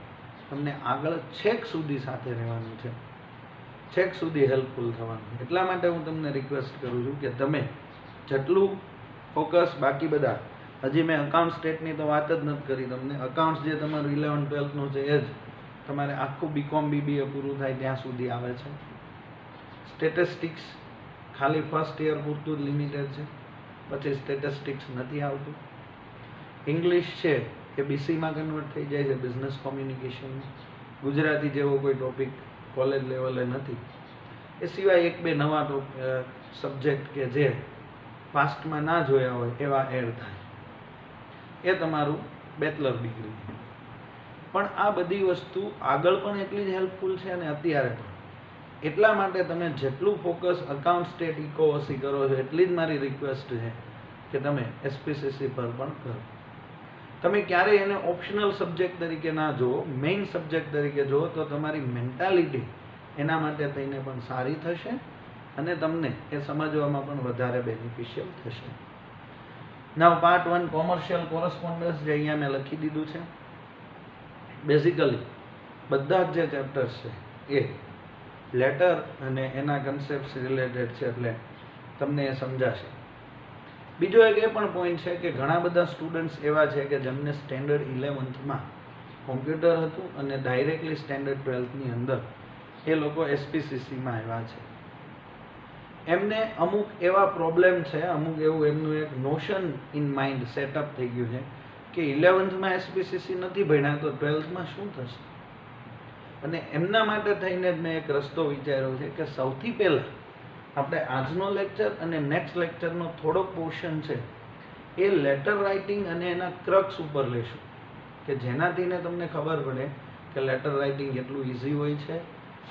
તમને આગળ છેક સુધી સાથે રહેવાનું છે, છેક સુધી હેલ્પફુલ થવાનું. એટલા માટે હું તમને રિક્વેસ્ટ કરું છું કે તમે જેટલું ફોકસ, બાકી બધા, હજી મેં અકાઉન્ટ સ્ટેટની તો વાત જ નથી કરી તમને. અકાઉન્ટ્સ જે તમારું 11th-12thનું છે એ જ તમારે આખું બીકોમ બીબીએ પૂરું થાય ત્યાં સુધી આવે છે. સ્ટેટિસ્ટિક્સ ખાલી ફર્સ્ટ યર પૂરતું જ લિમિટેડ છે, પછી સ્ટેટિસ્ટિક્સ નથી આવતું. ઇંગ્લિશ છે એ બીસીમાં કન્વર્ટ થઈ જાય છે, બિઝનેસ કોમ્યુનિકેશન. ગુજરાતી જેવો કોઈ ટોપિક કોલેજ લેવલે નથી. એ સિવાય એક બે નવા સબ્જેક્ટ કે જે પાસ્ટમાં ના જોયા હોય એવા એડ થાય, એ તમારું બેચલર ડિગ્રી. પણ આ બધી વસ્તુ આગળ પણ એટલી જ હેલ્પફુલ છે અને અત્યારે પણ. એટલા માટે તમે જેટલું ફોકસ અકાઉન્ટ સ્ટેટ ઇકોઓસી કરો છો એટલી જ મારી રિક્વેસ્ટ છે કે તમે એસપીસીસી પર પણ કરો. તમે ક્યારેય એને ઓપ્શનલ સબ્જેક્ટ તરીકે ના જુઓ, મેઇન સબ્જેક્ટ તરીકે જુઓ, તો તમારી મેન્ટાલિટી એના માટે થઈને પણ સારી થશે અને તમને એ સમજવામાં પણ વધારે બેનિફિશિયલ થશે. નાવ પાર્ટ 1 કોમર્શિયલ કોરસ્પોન્ડન્સ, જે અહીંયા મેં લખી દીધું છે. બેઝિકલી બધા જ જે ચેપ્ટર્સ છે એ લેટર અને એના કન્સેપ્ટ્સ રિલેટેડ છે, એટલે તમને એ સમજાશે. બીજો એક એ પણ પોઈન્ટ છે કે ઘણા બધા સ્ટુડન્ટ્સ એવા છે કે જેમને સ્ટેન્ડર્ડ 11thમાં કોમ્પ્યુટર હતું અને ડાયરેક્ટલી સ્ટેન્ડર્ડ 12thની અંદર એ લોકો એસપીસીસીમાં આવ્યા છે. એમને અમુક એવા પ્રોબ્લેમ છે, અમુક એવું એમનું એક નોશન ઇન માઇન્ડ સેટઅપ થઈ ગયું છે કે 11thમાં એસપીસીસી નથી ભણ્યા તો 12thમાં શું થશે. અને એમના માટે થઈને જ મેં એક રસ્તો વિચાર્યો છે કે સૌથી પહેલાં આપણે આજનો લેક્ચર અને નેક્સ્ટ લેક્ચરનો થોડોક પોર્શન છે એ લેટર રાઇટિંગ અને એના ક્રક્સ ઉપર લેશું, કે જેનાથીને તમને ખબર પડે કે લેટર રાઇટિંગ કેટલું ઇઝી હોય છે,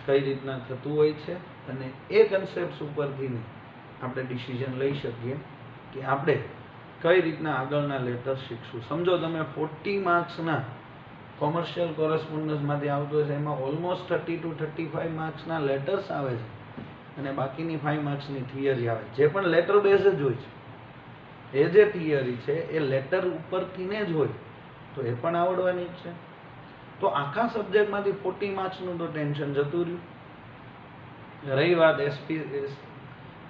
કઈ રીતના થતું હોય છે, અને એ કન્સેપ્ટ ઉપરથી આપણે ડિસિઝન લઈ શકીએ કે આપણે કઈ રીતના આગળના લેટર શીખશું. સમજો તમે 40 માર્ક્સના કોમર્શિયલ કોરસ્પોન્ડન્સમાંથી આવતો હશે, એમાં ઓલમોસ્ટ 30 to 35 માર્ક્સના લેટર્સ આવે છે અને બાકીની 5 માર્ક્સની થિયરી આવે છે, જે પણ લેટર બેઝ જ હોય છે. એ જે થિયરી છે એ લેટર ઉપરથીને જ હોય, તો એ પણ આવડવાની જ છે. તો આખા સબ્જેક્ટમાંથી 40 માર્ક્સનું તો ટેન્શન જતું રહ્યું. રહી વાત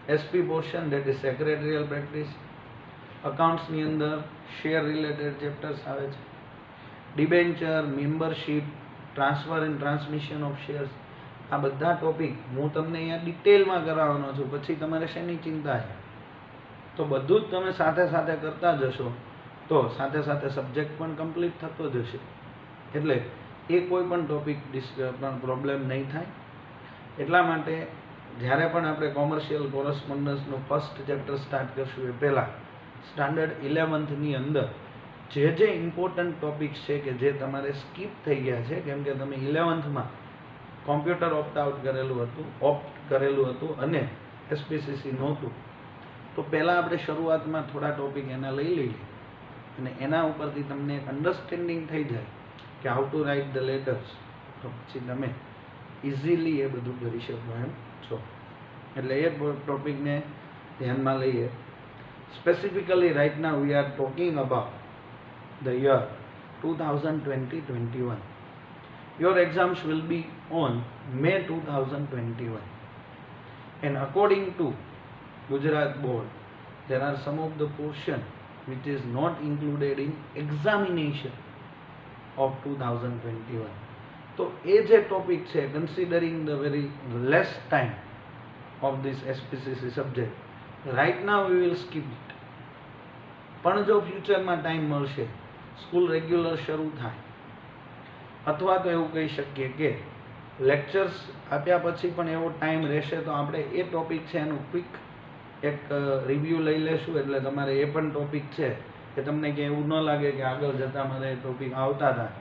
SP portion, that is secretarial practice. અકાઉન્ટ્સની અંદર શેર રિલેટેડ ચેપ્ટર્સ આવે છે, debenture, membership, transfer and transmission of shares. આ બધા ટોપિક હું તમને અહીંયા ડિટેલમાં કરાવવાનો છું, પછી તમારે શેની ચિંતા છે. તો બધું જ તમે સાથે સાથે કરતા જશો તો સાથે સાથે સબ્જેક્ટ પણ કમ્પ્લીટ થતો જશે, એટલે એ કોઈ પણ ટોપિક પ્રોબ્લેમ નહીં થાય. એટલા માટે જ્યારે પણ આપણે કોમર્શિયલ કોરસ્પોન્ડન્સનું ફર્સ્ટ ચેપ્ટર સ્ટાર્ટ કરશું એ પહેલાં સ્ટાન્ડર્ડ 11thની અંદર જે ઇમ્પોર્ટન્ટ ટોપિક્સ છે કે જે તમારે સ્કીપ થઈ ગયા છે, કેમ કે તમે 11thમાં કોમ્પ્યુટર ઓપ્ટ કરેલું હતું અને એસપીસીસી નહોતું, તો પહેલાં આપણે શરૂઆતમાં થોડા ટોપિક એના લઈ લઈએ અને એના ઉપરથી તમને એક અન્ડરસ્ટેન્ડિંગ થઈ જાય કે how to write the letters, તો પછી તમે ઇઝીલી એ બધું કરી શકો એમ છો. એટલે એ ટોપિકને ધ્યાનમાં લઈએ. Specifically right now we are talking about the year 2020-21. Your exams will be on May 2021, and according to Gujarat board there are some of the portion which is not included in examination of 2021. તો એ જે ટોપિક છે, considering the very less time of this SPCC subject, right now we will skip it. પણ જો ફ્યુચરમાં ટાઈમ મળશે, સ્કૂલ રેગ્યુલર શરૂ થાય, અથવા તો એવું કહી શકીએ કે લેક્ચર્સ આપ્યા પછી પણ એવો ટાઈમ રહેશે તો આપણે એ ટોપિક છે એનું ક્વિક એક રિવ્યૂ લઈ લેશું. એટલે તમારે એ પણ ટોપિક છે કે તમને કે એવું ન લાગે કે આગળ જતાં મારે એ ટોપિક આવતા હતા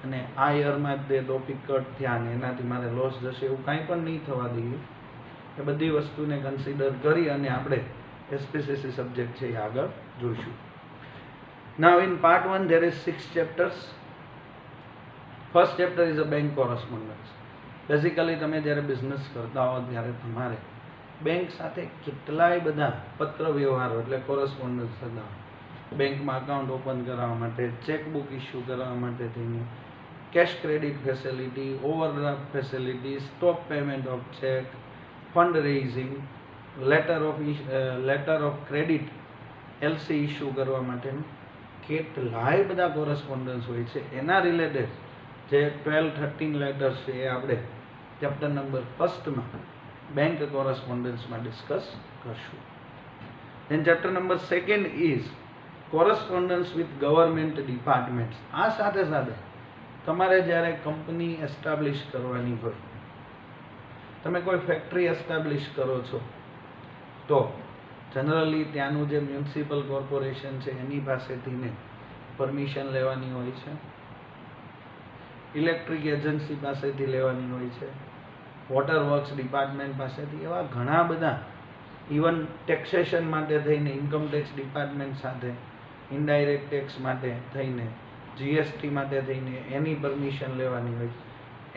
અને આ યરમાં જ તે ટોપિક કટ થયા ને એનાથી મારે લોસ જશે, એવું કાંઈ પણ નહીં થવા દઈએ. એ બધી વસ્તુને કન્સિડર કરી અને આપણે SPCC સબ્જેક્ટ છે એ આગળ જોઈશું. Now in part 1 there is 6 chapters. First chapter is a bank correspondence. Basically તમે જ્યારે બિઝનેસ કરતા હો ત્યારે તમારે બેંક સાથે કેટલાય બધા પત્ર વ્યવહારો એટલે કોરસ્પોન્ડન્સ થતા હોય. બેંકમાં અકાઉન્ટ ઓપન કરાવવા માટે, ચેકબુક ઇસ્યુ કરાવવા માટે થઈને, cache credit facility, overdraft facility, stop payment of check, fund raising, letter of credit LC issue કરવા માટેનું કેટલાય બધા કોરસ્પોન્ડન્સ હોય છે. એના રિલેટેડ જે 12-13 લેટર્સ છે એ આપણે ચેપ્ટર નંબર 1 બેંક કોરસ્પોન્ડન્સમાં ડિસ્કસ કરશું. Then chapter number 2 is correspondence with government departments. આ સાથે સાથે તમારે જ્યારે કંપની એસ્ટાબ્લિશ કરવાની હોય, તમે કોઈ ફેક્ટરી એસ્ટાબ્લિશ કરો છો તો જનરલી ત્યાંનું જે મ્યુનિસિપલ કોર્પોરેશન છે એની પાસેથી પરમિશન લેવાની હોય છે, ઇલેક્ટ્રિક એજન્સી પાસેથી લેવાની હોય છે, વોટર વર્ક્સ ડિપાર્ટમેન્ટ પાસેથી, એવા ઘણા બધા, ઇવન ટેક્સેશન માટે થઈને ઇન્કમ ટેક્સ ડિપાર્ટમેન્ટ સાથે, ઇનડાયરેક્ટ ટેક્સ માટે થઈને, GST માટે થઈને એની પરમિશન લેવાની હોય છે.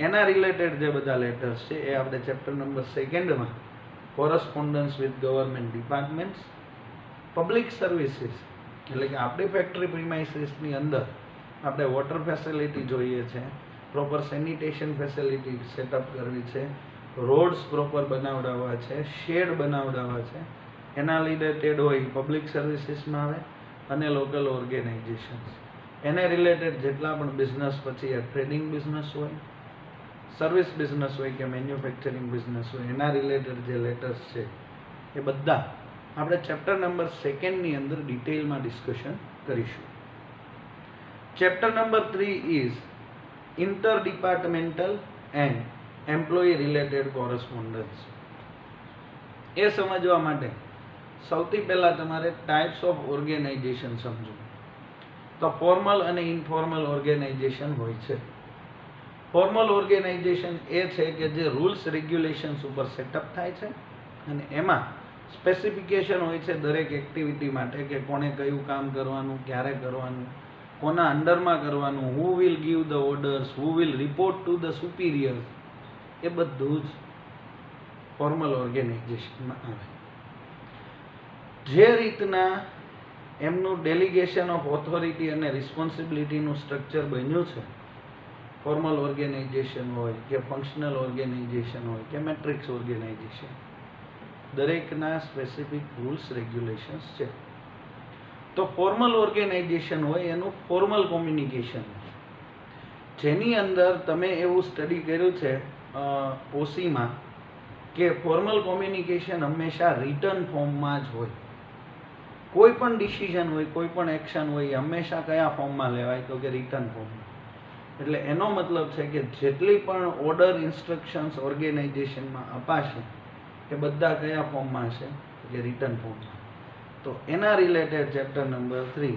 એના રિલેટેડ જે બધા લેટર્સ છે એ આપણે chapter number 2 correspondence with government departments, public services એટલે કે આપણી ફેક્ટરી પ્રિમાઇસીસની અંદર આપણે વોટર ફેસિલિટી જોઈએ છે, પ્રોપર સેનિટેશન ફેસિલિટી સેટઅપ કરવી છે, રોડ્સ પ્રોપર બનાવડાવવા છે, શેડ બનાવડાવવા છે, એના રિલેટેડ હોય પબ્લિક સર્વિસીસમાં આવે. અને લોકલ ઓર્ગેનાઇઝેશન્સ એને રિલેટેડ જેટલા પણ બિઝનેસ, પછી ટ્રેડિંગ બિઝનેસ હોય, સર્વિસ બિઝનેસ હોય કે મેન્યુફેક્ચરિંગ બિઝનેસ હોય, એના રિલેટેડ જે લેટર્સ છે એ બધા આપણે ચેપ્ટર નંબર 2 અંદર ડિટેલમાં ડિસ્કશન કરીશું. Chapter number 3 is inter departmental and employee related correspondence. એ સમજવા માટે સૌથી પહેલાં તમારે ટાઈપ્સ ઓફ ઓર્ગેનાઇઝેશન સમજો. તો ફોર્મલ અને ઇનફોર્મલ ઓર્ગેનાઇઝેશન હોય છે. ફોર્મલ ઓર્ગેનાઇઝેશન એ છે કે જે રૂલ્સ રેગ્યુલેશન્સ ઉપર સેટઅપ થાય છે અને એમાં સ્પેસિફિકેશન હોય છે દરેક એક્ટિવિટી માટે કે કોણે કયું કામ કરવાનું, ક્યારે કરવાનું, કોના અંડરમાં કરવાનું, who will give the orders, who will report to the superiors, એ બધું જ ફોર્મલ ઓર્ગેનાઇઝેશનમાં આવે. જે રીતના એમનું ડેલિગેશન ઓફ ઓથોરિટી અને રિસ્પોન્સિબિલિટીનું સ્ટ્રક્ચર બન્યું છે, ફોર્મલ ઓર્ગેનાઇઝેશન હોય કે ફંક્શનલ ઓર્ગેનાઇઝેશન હોય કે મેટ્રિક્સ ઓર્ગેનાઇઝેશન, દરેકના સ્પેસિફિક રૂલ્સ રેગ્યુલેશન્સ છે. તો ફોર્મલ ઓર્ગેનાઇઝેશન હોય એનું ફોર્મલ કોમ્યુનિકેશન, જેની અંદર તમે એવું સ્ટડી કર્યું છે ઓસીમાં કે ફોર્મલ કોમ્યુનિકેશન હંમેશા રિટર્ન ફોર્મમાં જ હોય. કોઈ પણ ડિસિઝન હોય, કોઈ પણ એક્શન હોય, એ હંમેશા કયા ફોર્મમાં લેવાય તો કે રિટર્ન ફોર્મમાં. એટલે એનો મતલબ છે કે જેટલી પણ ઓર્ડર, ઇન્સ્ટ્રક્શન્સ ઓર્ગેનાઇઝેશનમાં અપાશે એ બધા કયા ફોર્મમાં હશે કે રિટર્ન ફોર્મમાં. તો એના related chapter number 3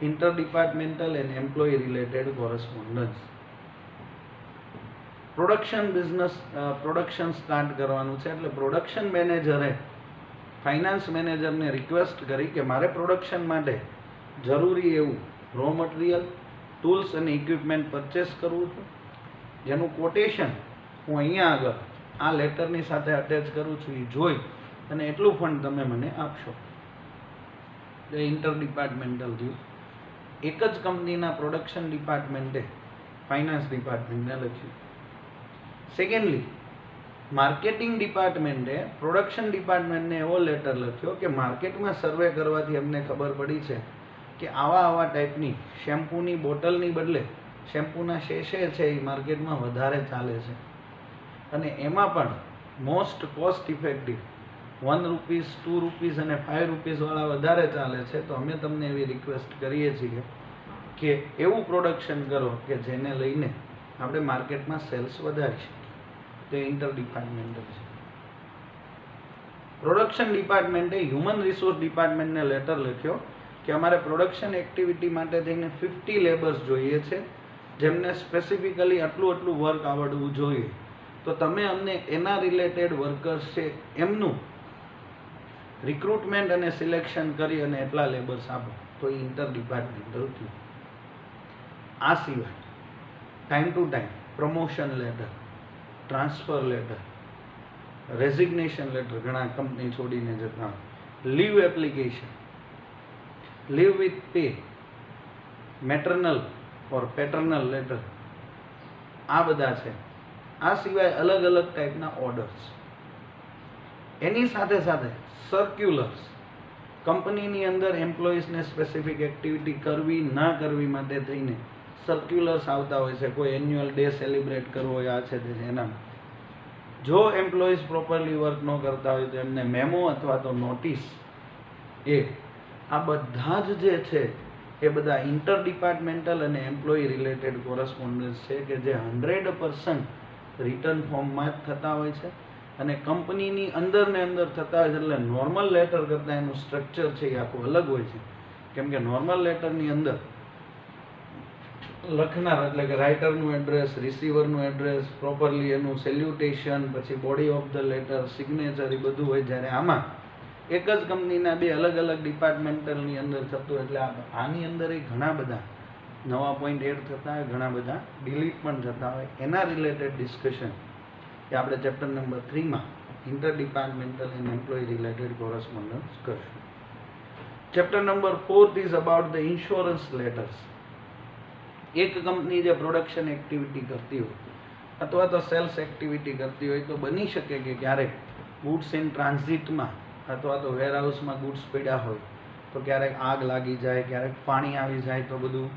inter departmental and employee related correspondence. Production start કરવાનું છે એટલે પ્રોડક્શન મેનેજરે ફાઇનાન્સ મેનેજરને રિક્વેસ્ટ કરી કે મારે પ્રોડક્શન માટે જરૂરી એવું રો મટીરિયલ, ટૂલ્સ અને ઇક્વિપમેન્ટ પરચેસ કરવું છે, જેનું કોટેશન હું અહીંયા આગળ આ લેટરની સાથે અટેચ કરું છું, એ જોઈ અને એટલું ફંડ તમે મને આપશો. એ ઇન્ટર ડિપાર્ટમેન્ટલ થયું. એક જ કંપનીના પ્રોડક્શન ડિપાર્ટમેન્ટે ફાઇનાન્સ ડિપાર્ટમેન્ટને લખ્યું. સેકન્ડલી, માર્કેટિંગ ડિપાર્ટમેન્ટે પ્રોડક્શન ડિપાર્ટમેન્ટને એવો લેટર લખ્યો કે માર્કેટમાં સર્વે કરવાથી અમને ખબર પડી છે કે આવા ટાઈપની શેમ્પૂની બોટલની બદલે શેમ્પૂના શેશે છે એ માર્કેટમાં વધારે ચાલે છે, અને એમાં પણ મોસ્ટ કોસ્ટ ઇફેક્ટિવ ₹1, ₹2 અને ₹5 વાળા વધારે ચાલે છે. તો અમે તમને એવી રિક્વેસ્ટ કરીએ છીએ કે એવું પ્રોડક્શન કરો કે જેને લઈને આપણે માર્કેટમાં સેલ્સ વધારી શકીએ. તો એ ઇન્ટર ડિપાર્ટમેન્ટલ છે. પ્રોડક્શન ડિપાર્ટમેન્ટે હ્યુમન રિસોર્સ ડિપાર્ટમેન્ટને લેટર લખ્યો કે અમારે પ્રોડક્શન એક્ટિવિટી માટે થઈને 50 લેબર્સ જોઈએ છે, જેમને સ્પેસિફિકલી આટલું વર્ક આવડવું જોઈએ. તો તમે અમને એના રિલેટેડ વર્કર્સ છે એમનું રિક્રુટમેન્ટ અને સિલેક્શન કરી અને એટલા લેબર્સ આપો. તો એ ઇન્ટર ડિપાર્ટમેન્ટલ થયું. આ સિવાય time to time promotion letter, transfer letter, resignation letter, ઘણા કંપની છોડીને જતા, leave application, leave with pay, maternal or paternal letter, આ બધા છે. આ સિવાય અલગ ટાઈપના ઓર્ડર્સ. એની સાથે સર્ક્યુલર્સ, કંપનીની અંદર એમ્પ્લોઈઝને સ્પેસિફિક એક્ટિવિટી કરવી ના કરવી માટે થઈને સર્ક્યુલર્સ આવતા હોય છે. કોઈ એન્યુઅલ ડે સેલિબ્રેટ કરવો હોય, આ છે તે છે એના. જો એમ્પ્લોઈઝ પ્રોપરલી વર્ક ન કરતા હોય તો એમને મેમો અથવા તો નોટિસ, આ બધા જ જે છે એ બધા ઇન્ટર ડિપાર્ટમેન્ટલ અને એમ્પ્લોયી રિલેટેડ કોરસ્પોન્ડન્સ છે કે જે 100% રિટર્ન ફોર્મમાં જ થતા હોય છે, અને કંપનીની અંદર થતા હોય છે. એટલે નોર્મલ લેટર કરતાં એનું સ્ટ્રક્ચર છે એ આખું અલગ હોય છે. કેમ કે નોર્મલ લેટરની અંદર લખનાર એટલે કે રાઇટરનું એડ્રેસ, રિસીવરનું એડ્રેસ, પ્રોપરલી એનું સેલ્યુટેશન, પછી body of the letter, signature, એ બધું હોય. જ્યારે આમાં એક જ કંપનીના બે અલગ ડિપાર્ટમેન્ટલની અંદર થતું, એટલે આની અંદર એ ઘણા બધા નવા પોઈન્ટ એડ થતા હોય, ઘણા બધા ડિલીટ પણ થતા હોય. એના રિલેટેડ ડિસ્કશન એ આપણે ચેપ્ટર નંબર 3માં inter departmental and employee related correspondence કરશું. Chapter number 4 is about the insurance letters. એક કંપની જે પ્રોડક્શન એક્ટિવિટી કરતી હોય અથવા તો સેલ્સ એક્ટિવિટી કરતી હોય તો બની શકે કે ક્યારેક ગુડ્સ ઇન ટ્રાન્ઝિટમાં અથવા તો વેરહાઉસમાં ગુડ્સ પડ્યા હોય તો ક્યારેક આગ લાગી જાય, ક્યારેક પાણી આવી જાય તો બધું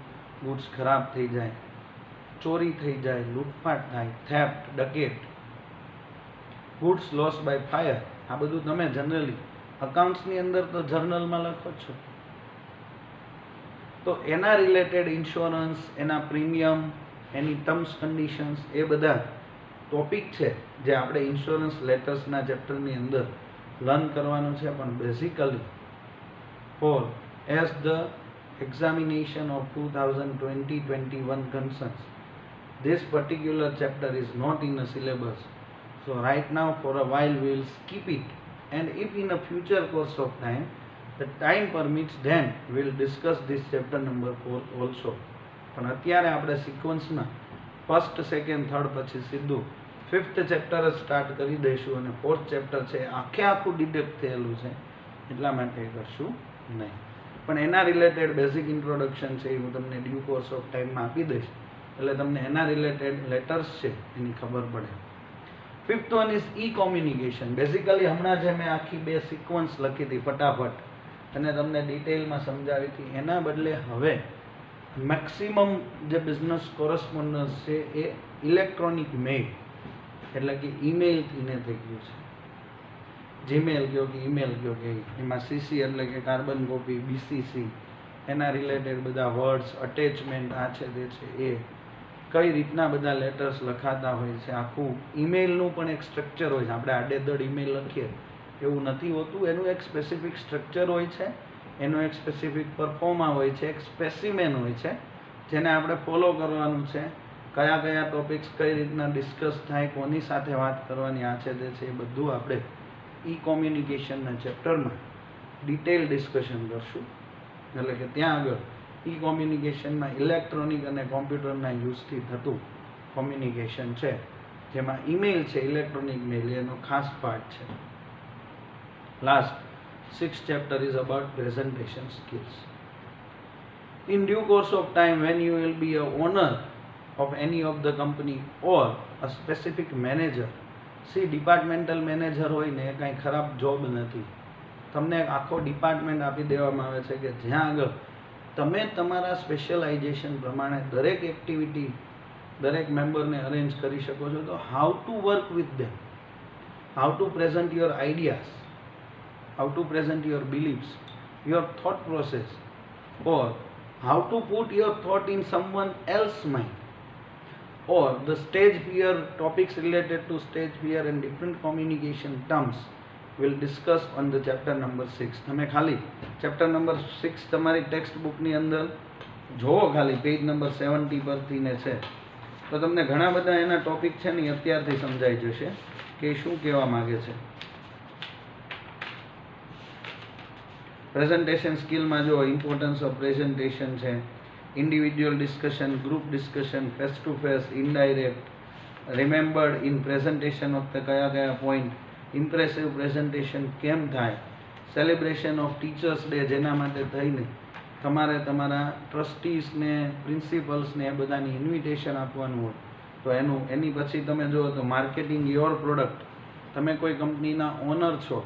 ગુડ્સ ખરાબ થઈ જાય, ચોરી થઈ જાય, લૂંટફાટ થાય, theft, dacoit, goods loss by fire. આ બધું તમે જનરલી અકાઉન્ટ્સની અંદર તો જર્નલમાં લખો છો. તો એના રિલેટેડ ઇન્સ્યોરન્સ, એના પ્રીમિયમ, એની ટર્મ્સ કન્ડિશન્સ, એ બધા ટોપિક છે જે આપણે ઇન્સ્યોરન્સ લેટર્સના ચેપ્ટરની અંદર લર્ન કરવાનું છે. પણ basically for as the examination of 2020-21 concerns, this particular chapter is not in the syllabus. So right now for a while we will skip it, and if in a future course of time the time permits, then we will discuss this chapter number 4 also. પણ અત્યારે આપણે સિક્વન્સમાં ફર્સ્ટ, સેકન્ડ, થર્ડ પછી સીધું 5th ચેપ્ટર જ સ્ટાર્ટ કરી દઈશું, અને 4th ચેપ્ટર છે આખું ડિડક્ટ થયેલું છે એટલા માટે કરશું નહીં. પણ એના રિલેટેડ બેઝિક ઇન્ટ્રોડક્શન છે એ હું તમને ડ્યુ કોર્સ ઓફ ટાઈમમાં આપી દઈશ, એટલે તમને એના રિલેટેડ લેટર્સ છે એની ખબર પડે. 5th one is E communication. Basically હમણાં જે મેં આખી 2 સિક્વન્સ લખી હતી ફટાફટ અને તમને ડિટેલમાં સમજાવી હતી, એના બદલે હવે મેક્સિમમ જે બિઝનેસ કોરસ્પોન્ડન્સ છે એ ઇલેક્ટ્રોનિક મેઇલ એટલે કે ઈમેલથી ને થઈ ગયું છે. જીમેલ કહો કે ઈમેલ કહો કે એમાં સીસી એટલે કે કાર્બન કોપી, બીસીસી, એના રિલેટેડ બધા વર્ડ્સ, અટેચમેન્ટ, આ છે તે છે એ કઈ રીતના બધા લેટર્સ લખાતા હોય છે. આખું ઈમેલનું પણ એક સ્ટ્રક્ચર હોય છે. આપણે આડેધડ ઈમેલ લખીએ એવું નથી હોતું. એનું એક સ્પેસિફિક સ્ટ્રક્ચર હોય છે, એનું એક સ્પેસિફિક પરફોર્મા હોય છે, એક સ્પેસિમેન હોય છે જેને આપણે ફોલો કરવાનું છે. કયા ટોપિક્સ કઈ રીતના ડિસ્કસ થાય, કોની સાથે વાત કરવાની, આ છે તે છે એ બધું આપણે ઈ કોમ્યુનિકેશનના ચેપ્ટરમાં ડિટેલ ડિસ્કશન કરશું. એટલે કે ત્યાં આગળ ઈ કોમ્યુનિકેશનમાં ઇલેક્ટ્રોનિક અને કોમ્પ્યુટરના યુઝથી થતું કોમ્યુનિકેશન છે, જેમાં ઈમેલ છે, ઇલેક્ટ્રોનિક મેલ એનો ખાસ પાર્ટ છે. Last 6th chapter is about presentation skills. In due course of time, when you will be a owner of any of the company or a specific manager, see departmental manager હોય ને એ કાંઈ ખરાબ જોબ નથી. તમને એક આખો ડિપાર્ટમેન્ટ આપી દેવામાં આવે છે કે જ્યાં આગળ તમે તમારા સ્પેશિયલાઇઝેશન પ્રમાણે દરેક એક્ટિવિટી દરેક મેમ્બરને અરેન્જ કરી શકો છો. તો how to work with them, how to present your ideas, how to present your beliefs, your thought process, or how to put your thought in someone else's mind, or the stage fear, topics related to stage fear and different communication terms will discuss on the chapter number 6. તમે ખાલી chapter number 6 તમારી ટેક્સ્ટ બુકની અંદર જોવો, ખાલી પેજ નંબર 70 પરથી ને છે તો તમને ઘણા બધા એના ટોપિક છે ને અત્યારથી સમજાઈ જશે કે શું કહેવા માંગે છે. પ્રેઝન્ટેશન સ્કિલમાં જો ઇમ્પોર્ટન્સ ઓફ પ્રેઝન્ટેશન છે, individual discussion, group discussion, face to face, indirect, રિમેમ્બર્ડ in presentation વખતે કયા કયા પોઈન્ટ, ઇમ્પ્રેસિવ પ્રેઝન્ટેશન કેમ થાય, સેલિબ્રેશન ઓફ ટીચર્સ ડે જેના માટે થઈને તમારે તમારા ટ્રસ્ટીસને, પ્રિન્સિપલ્સને એ બધાની ઇન્વિટેશન આપવાનું હોય તો એની પછી તમે જુઓ તો માર્કેટિંગ યોર પ્રોડક્ટ, તમે કોઈ કંપનીના ઓનર છો,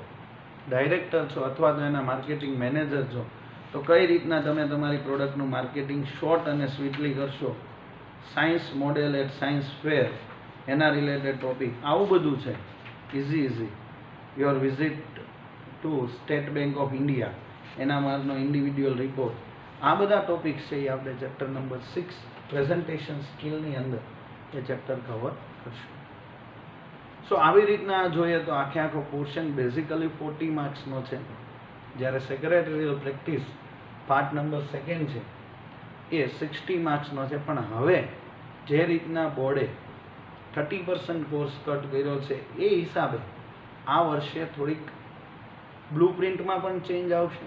ડાયરેક્ટર છો અથવા તો એના માર્કેટિંગ મેનેજર છો તો કઈ રીતના તમે તમારી પ્રોડક્ટનું માર્કેટિંગ શોર્ટ અને સ્વીટલી કરશો. Science model at science fair એના રિલેટેડ ટોપિક, આવું બધું છે. Easy your visit to State Bank of India એના મારનો ઇન્ડિવિડ્યુઅલ રિપોર્ટ, આ બધા ટોપિક્સ છે એ આપણે ચેપ્ટર નંબર 6 પ્રેઝન્ટેશન સ્કિલની અંદર એ ચેપ્ટર કવર કરશું. સો આવી રીતના જોઈએ તો આખો પોર્શન બેઝિકલી 40 માર્ક્સનો છે, જ્યારે સેક્રેટરીયલ પ્રેક્ટિસ પાર્ટ નંબર 2 છે એ 60 માર્ક્સનો છે. પણ હવે જે રીતના બોર્ડે 30% કોર્સ કટ કર્યો છે એ હિસાબે આ વર્ષે થોડીક બ્લુ પ્રિન્ટમાં પણ ચેન્જ આવશે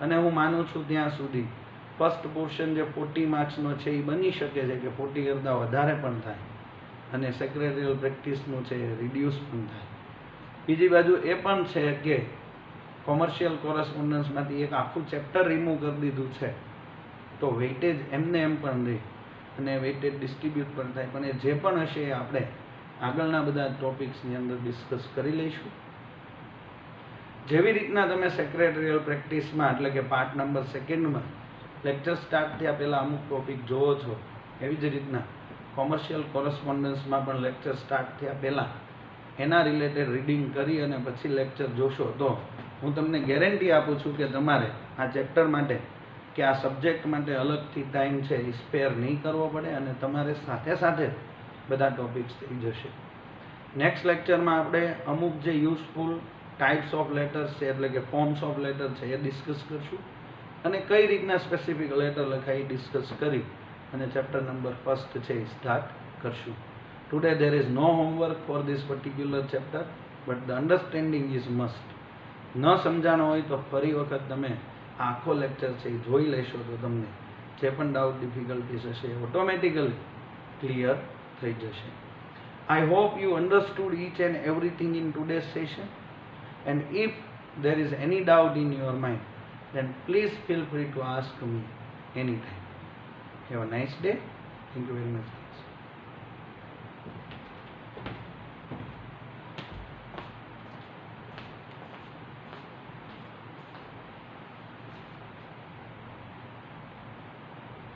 અને હું માનું છું ત્યાં સુધી ફર્સ્ટ પોર્શન જે 40 માર્ક્સનો છે એ બની શકે છે કે 40 કરતાં વધારે પણ થાય અને સેક્રેટરીયલ પ્રેક્ટિસનું છે રિડ્યુસ પણ થાય. બીજી બાજુ એ પણ છે કે કોમર્શિયલ કોરસ્પોન્ડન્સમાંથી એક આખું ચેપ્ટર રિમૂવ કરી દીધું છે તો વેઇટેજ એમને એમ પણ રહે અને વેઇટેજ ડિસ્ટ્રીબ્યુટ પણ થાય. પણ એ જે પણ હશે એ આપણે આગળના બધા ટોપિક્સની અંદર ડિસ્કસ કરી લઈશું. જેવી રીતના તમે સેક્રેટરીયલ પ્રેક્ટિસમાં એટલે કે પાર્ટ નંબર 2માં લેક્ચર સ્ટાર્ટ થયા પહેલાં અમુક ટોપિક જોવો છો, એવી જ રીતના કોમર્શિયલ કોરસ્પોન્ડન્સમાં પણ લેક્ચર સ્ટાર્ટ થયા પહેલાં એના રિલેટેડ રીડિંગ કરી અને પછી લેક્ચર જોશો તો હું તમને ગેરંટી આપું છું કે તમારે આ ચેપ્ટર માટે કે આ સબ્જેક્ટ માટે અલગથી ટાઈમ છે એ સ્પેર નહીં કરવો પડે અને તમારે સાથે સાથે બધા ટોપિક્સ થઈ જશે. નેક્સ્ટ લેક્ચરમાં આપણે અમુક જે યુઝફુલ ટાઈપ્સ ઓફ લેટર્સ છે એટલે કે ફોર્મ્સ ઓફ લેટર છે એ ડિસ્કસ કરશું અને કઈ રીતના સ્પેસિફિક લેટર લખાય એ ડિસ્કસ કરી અને ચેપ્ટર નંબર 1 છે એ સ્ટાર્ટ કરશું. Today there is no homework for this particular chapter but the understanding is must. ન સમજાણો હોય તો ફરી વખત તમે આખો લેક્ચર છે એ જોઈ લેશો તો તમને જે પણ ડાઉટ ડિફિકલ્ટીઝ હશે એ ઓટોમેટિકલી ક્લિયર થઈ જશે. I hope you understood each and everything in today's session, and if there is any doubt in your mind then please feel free to ask me anytime. Have a nice day. Thank you very much.